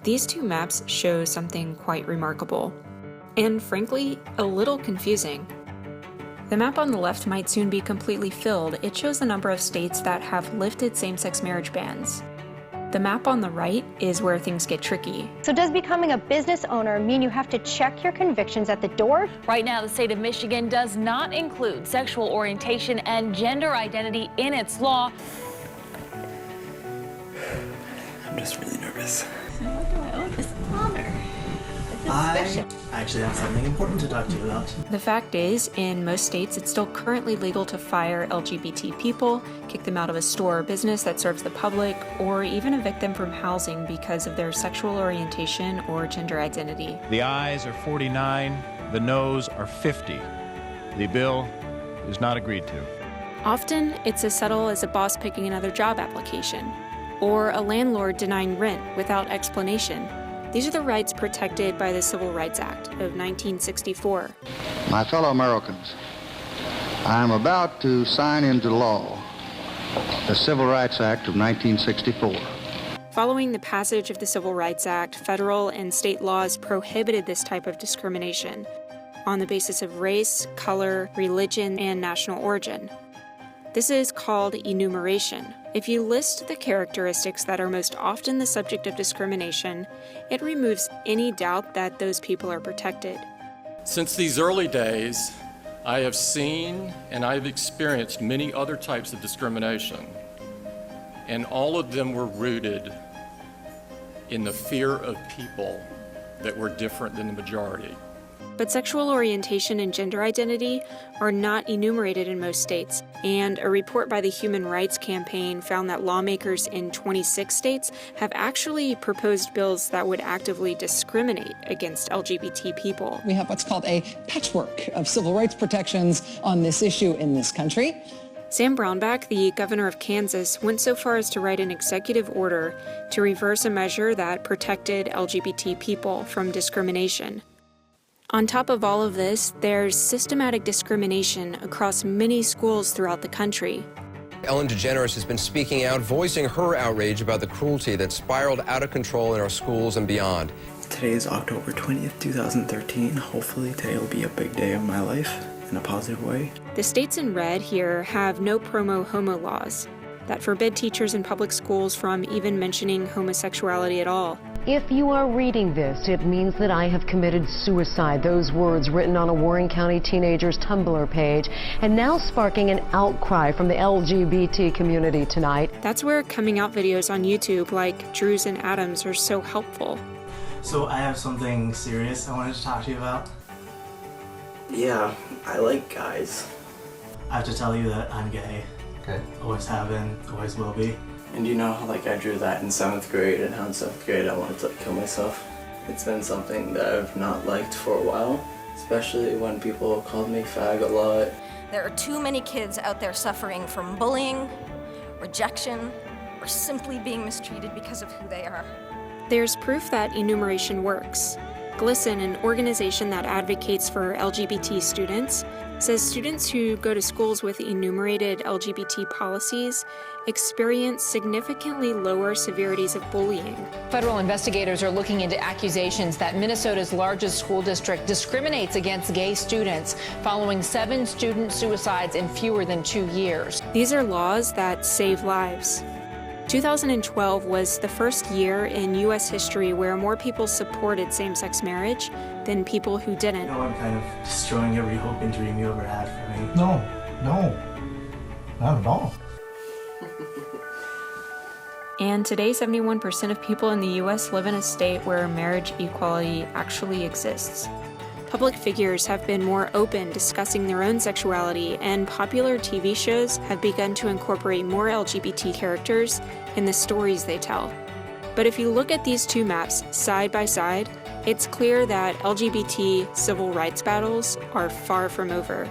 These two maps show something quite remarkable, and frankly, a little confusing. The map on the left might soon be completely filled. It shows the number of states that have lifted same-sex marriage bans. The map on the right is where things get tricky. So does becoming a business owner mean you have to check your convictions at the door? Right now, the state of Michigan does not include sexual orientation and gender identity in its law. I'm just really nervous. What do I owe this honor? I actually have something important to talk to you about. The fact is, in most states, it's still currently legal to fire LGBT people, kick them out of a store or business that serves the public, or even evict them from housing because of their sexual orientation or gender identity. The ayes are 49, the noes are 50. The bill is not agreed to. Often, it's as subtle as a boss picking another job application, or a landlord denying rent without explanation. These are the rights protected by the Civil Rights Act of 1964. My fellow Americans, I am about to sign into law the Civil Rights Act of 1964. Following the passage of the Civil Rights Act, federal and state laws prohibited this type of discrimination on the basis of race, color, religion, and national origin. This is called enumeration. If you list the characteristics that are most often the subject of discrimination, it removes any doubt that those people are protected. Since these early days, I have seen and I've experienced many other types of discrimination, and all of them were rooted in the fear of people that were different than the majority. But sexual orientation and gender identity are not enumerated in most states, and a report by the Human Rights Campaign found that lawmakers in 26 states have actually proposed bills that would actively discriminate against LGBT people. We have what's called a patchwork of civil rights protections on this issue in this country. Sam Brownback, the governor of Kansas, went so far as to write an executive order to reverse a measure that protected LGBT people from discrimination. On top of all of this, there's systematic discrimination across many schools throughout the country. Ellen DeGeneres has been speaking out, voicing her outrage about the cruelty that spiraled out of control in our schools and beyond. Today is October 20th, 2013. Hopefully today will be a big day of my life in a positive way. The states in red here have no promo homo laws that forbid teachers in public schools from even mentioning homosexuality at all. If you are reading this, it means that I have committed suicide. Those words written on a Warren County teenager's Tumblr page, and now sparking an outcry from the LGBT community tonight. That's where coming out videos on YouTube like Drew's and Adam's are so helpful. So I have something serious I wanted to talk to you about. Yeah, I like guys. I have to tell you that I'm gay. Okay. Always have been, always will be. And you know how I drew that in 7th grade, and how in 7th grade I wanted to kill myself. It's been something that I've not liked for a while, especially when people called me fag a lot. There are too many kids out there suffering from bullying, rejection, or simply being mistreated because of who they are. There's proof that enumeration works. GLSEN, an organization that advocates for LGBT students, says students who go to schools with enumerated LGBT policies experience significantly lower severities of bullying. Federal investigators are looking into accusations that Minnesota's largest school district discriminates against gay students following 7 student suicides in fewer than 2 years. These are laws that save lives. 2012 was the first year in U.S. history where more people supported same-sex marriage than people who didn't. You know, I'm kind of destroying every hope and dream you ever had for me. No, not at all. And today, 71% of people in the U.S. live in a state where marriage equality actually exists. Public figures have been more open discussing their own sexuality, and popular TV shows have begun to incorporate more LGBT characters in the stories they tell. But if you look at these two maps side by side, it's clear that LGBT civil rights battles are far from over.